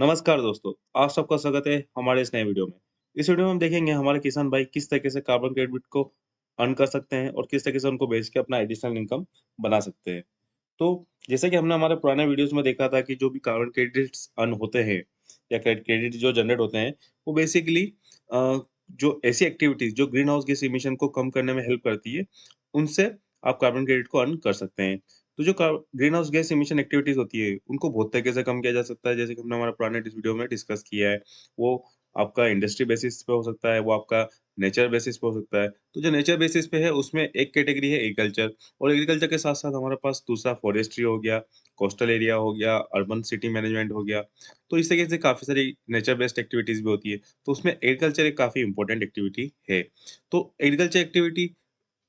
नमस्कार दोस्तों, आप सबका स्वागत है हमारे इस नए वीडियो में। इस वीडियो में हम देखेंगे हमारे किसान भाई किस तरीके से कार्बन क्रेडिट को अर्न कर सकते हैं और किस तरीके से उनको बेच के अपना एडिशनल इनकम बना सकते हैं। तो जैसे कि हमने हमारे पुराने वीडियोस में देखा था कि जो भी कार्बन क्रेडिट्स अर्न होते हैं या क्रेडिट जो जनरेट होते हैं, वो बेसिकली जो ऐसी एक्टिविटीज़ जो ग्रीन हाउस गैस इमिशन को कम करने में हेल्प करती है, उनसे आप कार्बन क्रेडिट को अर्न कर सकते हैं। तो जो green house gas emission activities होती है, उनको बहुत तरीके से कम किया जा सकता है, जैसे कि हमने हमारे पुराने वीडियो में डिस्कस किया है। वो आपका इंडस्ट्री बेसिस पे हो सकता है, वो आपका नेचर बेसिस पे हो सकता है। तो जो नेचर बेसिस पे है, उसमें एक कैटेगरी है एग्रीकल्चर और एग्रीकल्चर के साथ-साथ हमारे पास दूसरा फॉरेस्ट्री हो गया, कोस्टल एरिया हो गया, अर्बन सिटी मैनेजमेंट हो गया। तो इस तरीके से काफ़ी सारी नेचर बेस्ड एक्टिविटीज़ भी होती है। तो उसमें एग्रीकल्चर एक काफ़ी इम्पोर्टेंट एक्टिविटी है। तो एग्रीकल्चर एक्टिविटी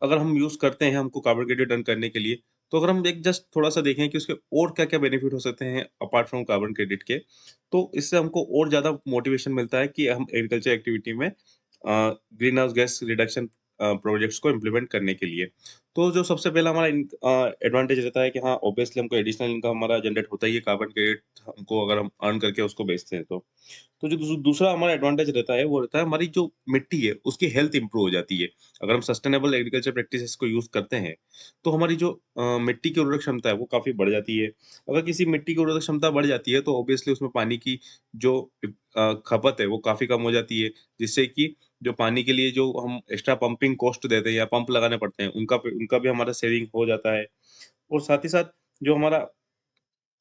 अगर हम यूज़ करते हैं हमको कार्बन क्रेडिट अर्न करने के लिए, तो अगर हम एक जस्ट थोड़ा-सा देखें कि उसके और क्या-क्या बेनिफिट हो सकते हैं अपार्ट फ्रॉम कार्बन क्रेडिट के, तो इससे हमको और ज़्यादा मोटिवेशन मिलता है कि हम एग्रीकल्चर एक्टिविटी में green house gas reduction projects को इम्प्लीमेंट करने के लिए। तो जो सबसे पहला हमारा एडवांटेज रहता है कि हाँ, ऑब्वियसली हमको एडिशनल इनकम हमारा जनरेट होता ही है कार्बन क्रेडिट हमको अगर हम अर्न करके उसको बेचते हैं तो। तो जो दूसरा हमारा एडवांटेज रहता है, वो रहता है हमारी जो मिट्टी है, उसकी हेल्थ इम्प्रूव हो जाती है। अगर हम सस्टेनेबल एग्रीकल्चर प्रैक्टिसेज़ को यूज़ करते हैं, तो हमारी जो मिट्टी की उर्वरक क्षमता है, वो काफ़ी बढ़ जाती है। अगर किसी मिट्टी की उर्वरक क्षमता बढ़ जाती है, तो ऑब्वियसली उसमें पानी की जो खपत है, वो काफ़ी कम हो जाती है, जिससे कि जो पानी के लिए जो हम एक्स्ट्रा पंपिंग कॉस्ट देते हैं या पंप लगाने पड़ते हैं, उनका भी हमारा सेविंग हो जाता है। और साथ ही साथ जो हमारा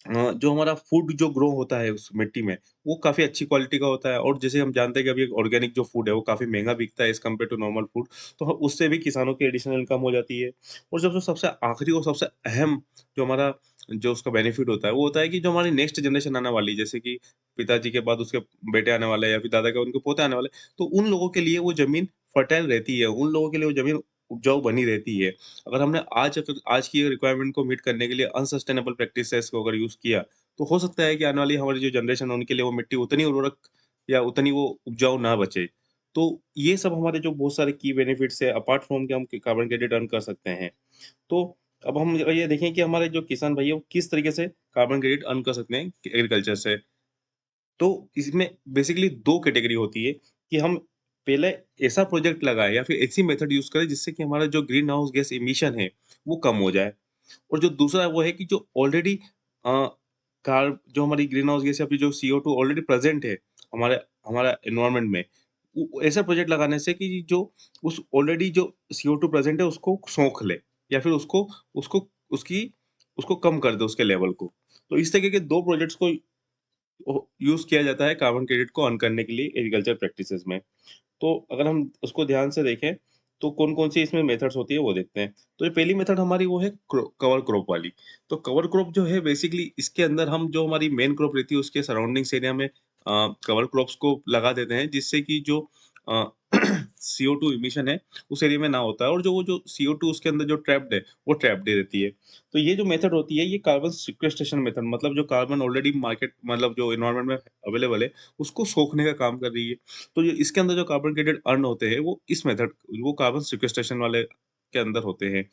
जो हमारा फूड जो ग्रो होता है उस मिट्टी में, वो काफ़ी अच्छी क्वालिटी का होता है और जैसे हम जानते हैं कि अभी ऑर्गेनिक जो फूड है, वो काफ़ी महँगा बिकता है as compare to normal food, तो उससे भी किसानों की एडिशनल इनकम हो जाती है। और जब जो सबसे आखिरी और सबसे अहम जो हमारा जो उसका बेनिफिट होता है, वो होता है कि जो हमारी नेक्स्ट जनरेशन आने वाली है, जैसे कि पिताजी के बाद उसके बेटे आने वाले हैं या फिर दादा के उनके पोते आने वाले हैं, तो उन लोगों के लिए वो ज़मीन फर्टाइल रहती है, उन लोगों के लिए वो ज़मीन उपजाऊ बनी रहती है। अगर हमने आज की रिक्वायरमेंट को मीट करने के लिए अनसस्टेनेबल प्रैक्टिसेज़ को अगर यूज़ किया, तो हो सकता है कि आने वाली हमारी जो जनरेशन है उनके लिए वो मिट्टी उतनी उर्वरक या उतनी वो उपजाऊ ना बचे। तो ये सब हमारे जो बहुत सारे की बेनिफिट्स है अपार्ट फ्रॉम के हम कार्बन क्रेडिट अर्न कर सकते हैं। तो अब हम ये देखें कि हमारे जो किसान भाई है वो किस तरीके से कार्बन क्रेडिट अर्न कर सकते हैं एग्रीकल्चर से। तो इसमें बेसिकली 2 कैटेगरी होती है कि हम पहले ऐसा प्रोजेक्ट लगाएँ या फिर ऐसी मेथड यूज़ करें जिससे कि हमारा जो ग्रीन हाउस गैस इमिशन है, वो कम हो जाए। और जो दूसरा है वो है कि जो ऑलरेडी अ, कार जो हमारी ग्रीन हाउस गैस या फिर जो CO2 ऑलरेडी प्रेज़ेंट है हमारे हमारा एनवायरनमेंट में, ऐसा प्रोजेक्ट लगाने से कि जो उस ऑलरेडी जो CO2 प्रेज़ेंट है उसको सोख ले या फिर उसको उसको उसकी उसको कम कर दे उसके लेवल को। तो इस तरीके के 2 प्रोजेक्ट्स को यूज़ किया जाता है कार्बन क्रेडिट को अर्न करने के लिए एग्रीकल्चर प्रैक्टिसेज़ में। तो अगर हम उसको ध्यान से देखें, तो कौन-कौन सी इसमें मेथड्स होती है वो देखते हैं। तो जो पहली मेथड हमारी वो है कवर क्रॉप वाली। तो कवर क्रॉप जो है बेसिकली इसके अंदर हम जो हमारी मेन क्रॉप रहती है उसके सराउंडिंग्स एरिया में कवर क्रॉप्स को लगा देते हैं जिससे कि जो अ, CO2 इमिशन है उस एरिया में ना होता है और जो वो जो CO2 उसके अंदर जो ट्रैप्ड है, वो ट्रैप्ड ही रहती है। तो ये जो मेथड होती है ये कार्बन सिक्वेस्ट्रेशन मेथड मतलब जो कार्बन ऑलरेडी मार्केट मतलब जो एनवायरनमेंट में अवेलेबल है, उसको सोखने का काम कर रही है। तो ये इसके अंदर जो कार्बन क्रेडिट अर्न होते हैं वो इस मेथड वो कार्बन सिक्वेस्ट्रेशन वाले के अंदर होते हैं।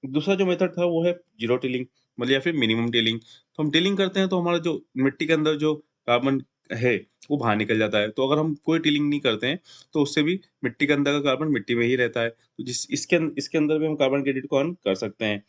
दूसरा जो मेथड था वो है ज़ीरो टिलिंग मतलब या फिर मिनिमम टिलिंग। तो हम टिलिंग करते हैं तो हमारा जो मिट्टी के अंदर जो कार्बन है वो बाहर निकल जाता है। तो अगर हम कोई टिलिंग नहीं करते हैं तो उससे भी मिट्टी के अंदर का कार्बन मिट्टी में ही रहता है। तो इसके अंदर भी हम कार्बन क्रेडिट को अर्न कर सकते हैं।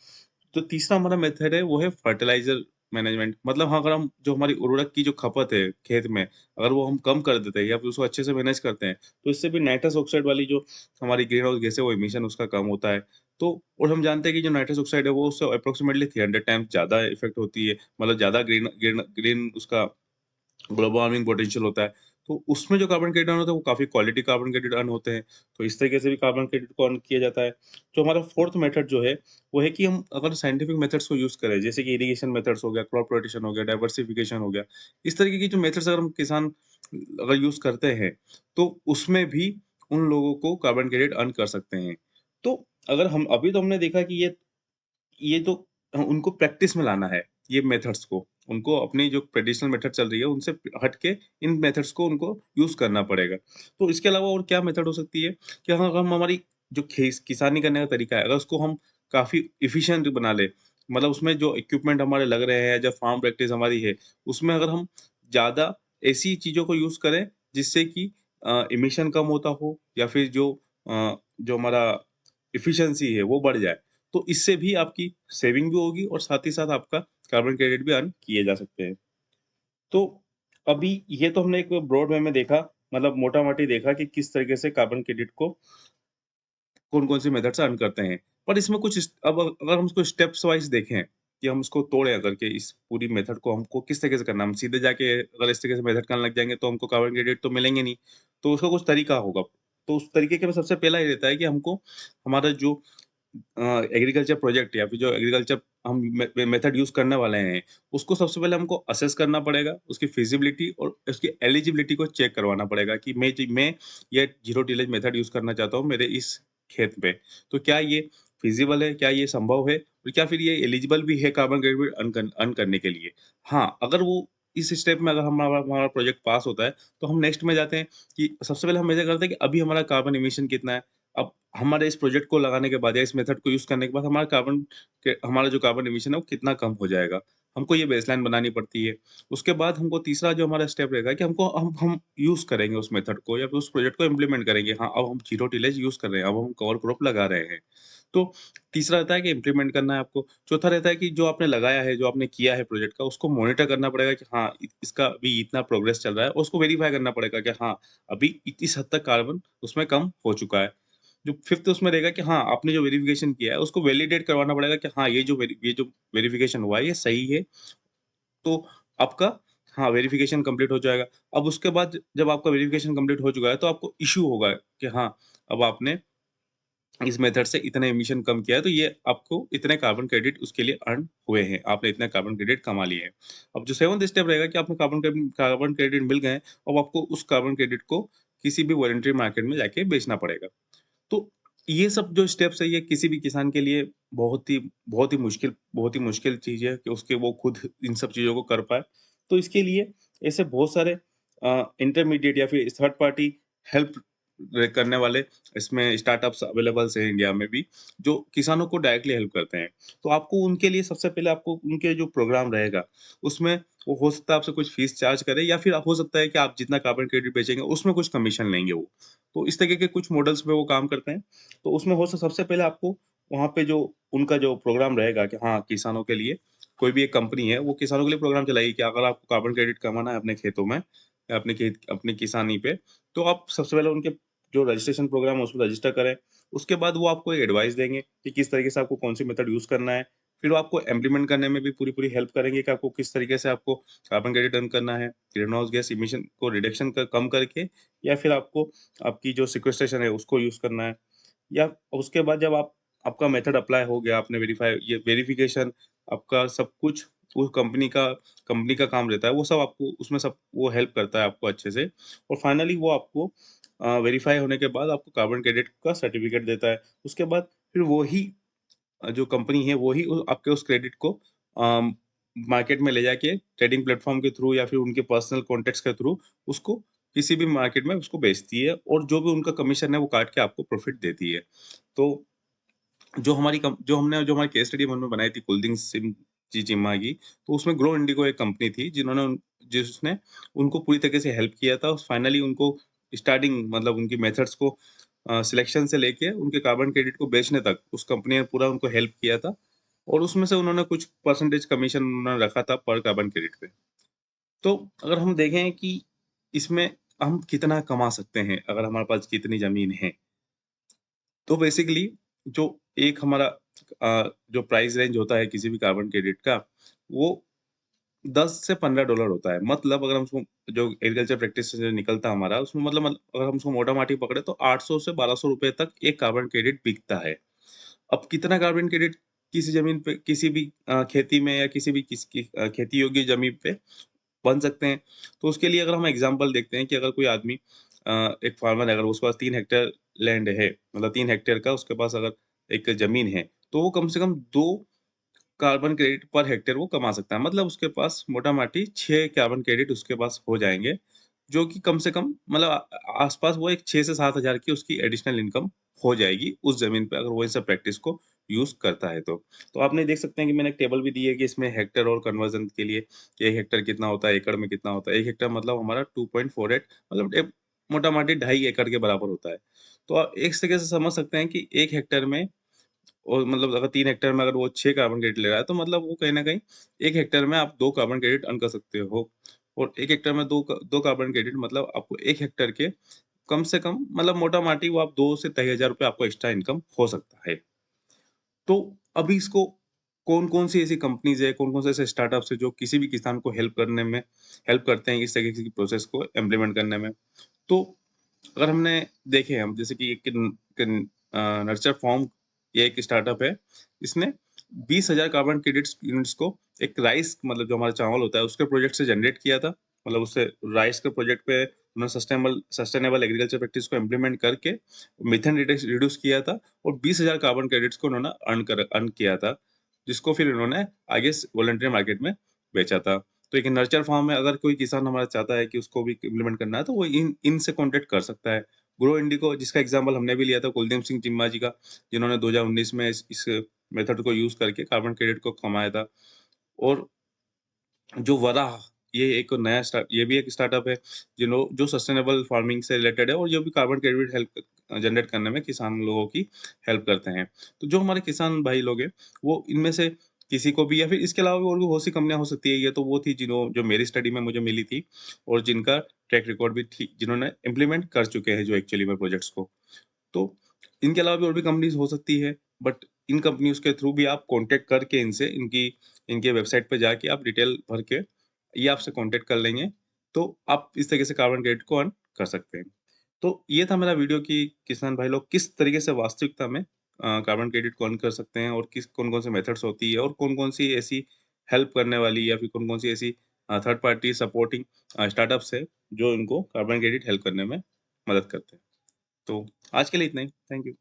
तो तीसरा हमारा मेथड है वो है फर्टिलाइज़र मैनेजमेंट मतलब हाँ, अगर हम जो हमारी उर्वरक की जो खपत है खेत में, अगर वो हम कम कर देते हैं या फिर उसको अच्छे से मैनेज करते हैं, तो इससे भी नाइट्रस ऑक्साइड वाली जो हमारी ग्रीन हाउस गैस है, वो इमिशन उसका कम होता है। तो और हम जानते हैं कि जो नाइट्रस ऑक्साइड है, वो उससे अप्रॉक्सिमेटली 300 टाइम्स ज़्यादा इफ़ेक्ट होती है, मतलब ज़्यादा ग्रीन ग्रीन ग्रीन उसका ग्लोबल वार्मिंग पोटेंशियल होता है। तो उसमें जो कार्बन क्रेडिट अर्न होता है, वो काफ़ी क्वालिटी कार्बन क्रेडिट अर्न होते हैं। तो इस तरीके से भी कार्बन क्रेडिट को अर्न किया जाता है। जो हमारा 4th मेथड जो है, वो है कि हम अगर साइंटिफिक मेथड्स को यूज़ करें, जैसे कि इरिगेशन मेथड्स हो गया, क्रॉप रोटेशन हो गया, डाइवर्सिफिकेशन हो गया। इस तरीके की जो मेथड्स अगर हम किसान अगर यूज़ करते हैं, तो उसमें भी उन लोगों को कार्बन क्रेडिट अर्न कर सकते हैं। तो अगर हम अभी तो हमने देखा कि ये तो उनको प्रैक्टिस में लाना है, ये मेथड्स को। उनको अपनी जो ट्रेडिशनल मेथड चल रही है, उनसे हट के इन मेथड्स को उनको यूज़ करना पड़ेगा। तो इसके अलावा और क्या मेथड हो सकती है कि अगर हम हमारी जो खेस किसानी करने का तरीका है, अगर उसको हम काफ़ी एफिशिएंट बना लें, मतलब उसमें जो इक्विपमेंट हमारे लग रहे हैं, जो फार्म प्रैक्टिस हमारी है, उसमें अगर हम ज़्यादा ऐसी चीज़ों को यूज़ करें जिससे कि एमिशन कम होता हो या फिर जो हमारा एफिशिएंसी है वो बढ़ जाए। तो इससे भी आपकी सेविंग भी होगी और साथ ही साथ आपका कार्बन क्रेडिट भी अर्न किए जा सकते हैं। तो अभी ये तो हमने एक ब्रॉड वे में देखा, मतलब मोटा-माटी देखा कि किस तरीके से कार्बन क्रेडिट को कौन-कौन सी मेथड से अर्न करते हैं। पर इसमें कुछ अब अगर हम इसको स्टेप्स वाइज़ देखें कि हम इसको तोड़ें अगर के इस पूरी मेथड को हमको किस तरीके से करना है। हम सीधे जाके अगर इस तरीके से मेथड करने लग जाएँगे तो हमको कार्बन क्रेडिट तो मिलेंगे नहीं। तो उसका कुछ तरीका होगा। तो उस तरीके के में सबसे पहला ये रहता है कि हमको हमारा जो एग्रीकल्चर प्रोजेक्ट या फिर जो एग्रीकल्चर हम मेथड यूज़ करने वाले हैं, उसको सबसे पहले हमको असेस करना पड़ेगा, उसकी फिज़िबिलिटी और उसकी एलिजिबिलिटी को चेक करवाना पड़ेगा कि मैं ये ज़ीरो टिलेज मेथड यूज़ करना चाहता हूँ मेरे इस खेत पे। तो क्या ये फिज़िबल है? क्या ये संभव है? और क्या फिर ये एलिजिबल भी है कार्बन क्रेडिट अर्न करने के लिए? हाँ, अगर वो इस स्टेप में अगर हमारा हमारा प्रोजेक्ट पास होता है, तो हम नेक्स्ट में जाते हैं कि सबसे पहले हम मेज़र करते हैं कि अभी हमारा कार्बन एमिशन कितना है? अब हमारे इस प्रोजेक्ट को लगाने के बाद या इस मेथड को यूज़ करने के बाद हमारा जो कार्बन एमिशन है वो कितना कम हो जाएगा। हमको ये बेसलाइन बनानी पड़ती है। उसके बाद हमको तीसरा जो हमारा स्टेप रहेगा कि हम यूज़ करेंगे उस मेथड को या फिर उस प्रोजेक्ट को इम्प्लीमेंट करेंगे। हाँ, अब हम ज़ीरो टिलेज यूज़ कर रहे हैं, अब हम कवर क्रॉप लगा रहे हैं। तो तीसरा रहता है कि इम्प्लीमेंट करना है आपको। चौथा रहता है कि जो आपने लगाया है, जो आपने किया है प्रोजेक्ट का, उसको मॉनिटर करना पड़ेगा कि हाँ, इसका अभी इतना प्रोग्रेस चल रहा है और उसको वेरीफ़ाई करना पड़ेगा कि हाँ, अभी इस हद तक कार्बन उसमें कम हो चुका है। जो फिफ्थ उसमें रहेगा कि हाँ, आपने जो वेरिफ़िकेशन किया है, उसको वैलिडेट करवाना पड़ेगा कि हाँ, ये जो वेरिफ़िकेशन हुआ है, ये सही है। तो आपका हाँ, वेरिफ़िकेशन कंप्लीट हो जाएगा। अब उसके बाद जब आपका वेरिफ़िकेशन कंप्लीट हो चुका है, तो आपको इश्यू होगा कि हाँ, अब आपने इस मेथड से इतने एमिशन कम किया है, तो ये आपको इतने कार्बन क्रेडिट उसके लिए अर्न हुए हैं। आपने इतने कार्बन क्रेडिट कमा लिए हैं। अब जो 7th स्टेप रहेगा कि आपको कार्बन क्रेडिट मिल गए हैं, अब आपको उस कार्बन क्रेडिट को किसी भी वॉलंटरी मार्केट में जाके बेचना पड़ेगा। तो ये सब जो स्टेप्स है ये किसी भी किसान के लिए बहुत ही मुश्किल चीज़ है कि उसके वो खुद इन सब चीज़ों को कर पाए। तो इसके लिए ऐसे बहुत सारे इंटरमीडिएट या फिर थर्ड पार्टी हेल्प करने वाले इसमें स्टार्टअप्स अवेलेबल्स हैं इंडिया में भी, जो किसानों को डायरेक्टली हेल्प करते हैं। तो आपको उनके लिए सबसे पहले आपको उनके जो प्रोग्राम रहेगा, उसमें वो हो सकता है आपसे कुछ फीस चार्ज करें या फिर हो सकता है कि आप जितना कार्बन क्रेडिट बेचेंगे, उसमें कुछ कमीशन लेंगे वो। तो इस तरीके के कुछ मॉडल्स पे वो काम करते हैं। तो उसमें हो स सबसे पहले आपको वहाँ पे जो उनका जो प्रोग्राम रहेगा कि हाँ, किसानों के लिए कोई भी एक कंपनी है, वो किसानों के लिए प्रोग्राम चलाएगी कि अगर आपको कार्बन क्रेडिट कमाना है अपने खेतों में या अपनी किसानी पे, तो आप सबसे पहले उनके जो रजिस्ट्रेशन प्रोग्राम है उसको रजिस्टर करें। उसके बाद वो आपको एक एडवाइस देंगे कि किस तरीके से आपको कौन-सी मेथड यूज़ करना है। फिर वो आपको इम्प्लीमेंट करने में भी पूरी-पूरी हेल्प करेंगे कि आपको किस तरीके से आपको कार्बन क्रेडिट अर्न करना है, ग्रीन हाउस गैस इमिशन को रिडक्शन कम करके या फिर आपको आपकी जो सिक्वेस्ट्रेशन है उसको यूज़ करना है। या उसके बाद जब आपका मेथड अप्लाई हो गया, आपने ये वेरिफिकेशन आपका सब कुछ वो कंपनी का काम रहता है, वो सब आपको उसमें सब वो हेल्प करता है आपको अच्छे से और फाइनली वो आपको वेरीफाई होने के बाद आपको कार्बन क्रेडिट का सर्टिफिकेट देता है। उसके बाद फिर वो ही जो कंपनी है, वो ही आपके उस क्रेडिट को अम, मार्केट में ले जाके ट्रेडिंग प्लेटफ़ॉर्म के थ्रू या फिर उनके पर्सनल कॉन्टैक्ट्स के थ्रू उसको किसी भी मार्केट में उसको बेचती है और जो भी उनका कमीशन है, वो काट के आपको प्रॉफ़िट देती है। तो जो हमारी केस स्टडी हमने बनाई थी कुलदीप सिंह जी चिम्मा की, तो उसमें ग्रो इंडिगो एक कंपनी थी जिसने उनको पूरी तरीके से हेल्प किया था। फाइनली उनको स्टार्टिंग मतलब उनकी मेथड्स को सिलेक्शन से लेके उनके कार्बन क्रेडिट को बेचने तक उस कंपनी ने पूरा उनको हेल्प किया था और उसमें से उन्होंने कुछ परसेंटेज कमीशन उन्होंने रखा था पर कार्बन क्रेडिट पे। तो अगर हम देखें कि इसमें हम कितना कमा सकते हैं, अगर हमारे पास कितनी ज़मीन है। तो बेसिकली जो एक हमारा जो प्राइस रेंज होता है किसी भी कार्बन क्रेडिट का, वो 10 से $15 होता है। मतलब अगर हम उसको जो एग्रीकल्चर प्रैक्टिस से जो निकलता है हमारा, उसमें अगर हम उसको मोटा-माटी पकड़े तो 800 से ₹1200 तक एक कार्बन क्रेडिट बिकता है। अब कितना कार्बन क्रेडिट किसी ज़मीन पे किसी भी खेती में या किसी भी खेती योग्य ज़मीन पे बन सकते हैं। तो उसके लिए अगर हम एग्ज़ाम्पल देखते हैं कि अगर कोई आदमी एक फार्मर है, अगर उसके पास 3 हेक्टेयर लैंड है, मतलब 3 हेक्टेयर का उसके पास अगर एक ज़मीन है, तो वो कम से कम 2 कार्बन क्रेडिट पर हेक्टेयर वो कमा सकता है। मतलब उसके पास मोटा-माटी 6 कार्बन क्रेडिट उसके पास हो जाएँगे, जो कि कम से कम मतलब आस-पास वो एक 6 से 7,000 की उसकी एडिशनल इनकम हो जाएगी उस ज़मीन पे, अगर वो इन सब प्रैक्टिस को यूज़ करता है तो। तो आप नहीं देख सकते हैं कि मैंने एक टेबल भी दी है कि इसमें हेक्टेयर और कन्वर्जन के लिए कि 1 हेक्टेयर कितना होता है, एकड़ में कितना होता है। 1 हेक्टेयर मतलब हमारा 2.48 मतलब एक मोटा-माटी 2.5 एकड़ के बराबर होता है। तो आप एक तरीके से समझ सकते हैं कि 1 हेक्टेयर में और मतलब अगर 3 हेक्टेयर में अगर वो 6 कार्बन क्रेडिट ले रहा है, तो मतलब वो कहीं न कहीं 1 हेक्टेयर में आप 2 कार्बन क्रेडिट अर्न कर सकते हो। और 1 हेक्टेयर में 2 कार्बन क्रेडिट मतलब आपको 1 हेक्टेयर के कम से कम मतलब मोटा-माटी वो आप 2 से ₹2,500 आपको एक्स्ट्रा इनकम हो सकता है। तो अभी इसको कौन-कौन सी ऐसी कंपनीज़ है, कौन-कौन से ऐसे स्टार्टअप्स हैं जो किसी भी किसान को हेल्प करते हैं इस तरीके की प्रोसेस को इम्प्लीमेंट करने में। तो अगर हमने देखे हम जैसे कि नर्चर फॉर्म ये एक स्टार्टअप है। इसने 20,000 कार्बन क्रेडिट्स यूनिट्स को एक राइस मतलब जो हमारा चावल होता है उसके प्रोजेक्ट से जनरेट किया था। मतलब उससे राइस के प्रोजेक्ट पे उन्होंने सस्टेनेबल एग्रीकल्चर प्रैक्टिस को इम्प्लीमेंट करके मीथेन रिड्यूस किया था और 20,000 कार्बन क्रेडिट्स को उन्होंने अर्न किया था, जिसको फिर उन्होंने आगे वॉलंटरी मार्केट में बेचा था। तो एक नर्चर फार्म में अगर कोई किसान हमारा चाहता है कि उसको भी इम्प्लीमेंट करना है, तो वो इनसे कॉन्टैक्ट कर सकता है। ग्रो इंडिको जिसका एग्ज़ाम्पल हमने भी लिया था कुलदीप सिंह चिम्मा जी का, जिन्होंने 2019 में इस मेथड को यूज़ करके कार्बन क्रेडिट को कमाया था। और जो वराह ये भी एक स्टार्टअप है, जो सस्टेनेबल फार्मिंग से रिलेटेड है और जो भी कार्बन क्रेडिट हेल्प जनरेट करने में किसान लोगों की हेल्प करते हैं। तो जो हमारे किसान भाई लोग हैं, वो इनमें से किसी को भी या फिर इसके अलावा भी और भी बहुत सी कंपनियाँ हो सकती है। ये तो वो थी जो मेरी स्टडी में मुझे मिली थी और जिनका ट्रैक रिकॉर्ड भी थी, जिन्होंने इम्प्लीमेंट कर चुके हैं जो एक्चुअली में प्रोजेक्ट्स को। तो इनके अलावा भी और भी कंपनीज़ हो सकती है, बट इन कंपनीज़ के थ्रू भी आप कॉन्टैक्ट करके इनसे इनकी इनके वेबसाइट पे जाके आप डिटेल भर के ये आपसे कॉन्टैक्ट कर लेंगे, तो आप इस तरीके से कार्बन क्रेडिट को अर्न कर सकते हैं। तो ये था मेरा वीडियो कि किसान भाई लोग किस तरीके से वास्तविकता में कार्बन क्रेडिट को अर्न कर सकते हैं और किस कौन-कौन से मेथड्स होती है और कौन-कौन सी ऐसी हेल्प करने वाली या फिर कौन-कौन सी ऐसी थर्ड पार्टी सपोर्टिंग स्टार्टअप्स है, जो इनको कार्बन क्रेडिट हेल्प करने में मदद करते हैं। तो आज के लिए इतना ही। Thank you.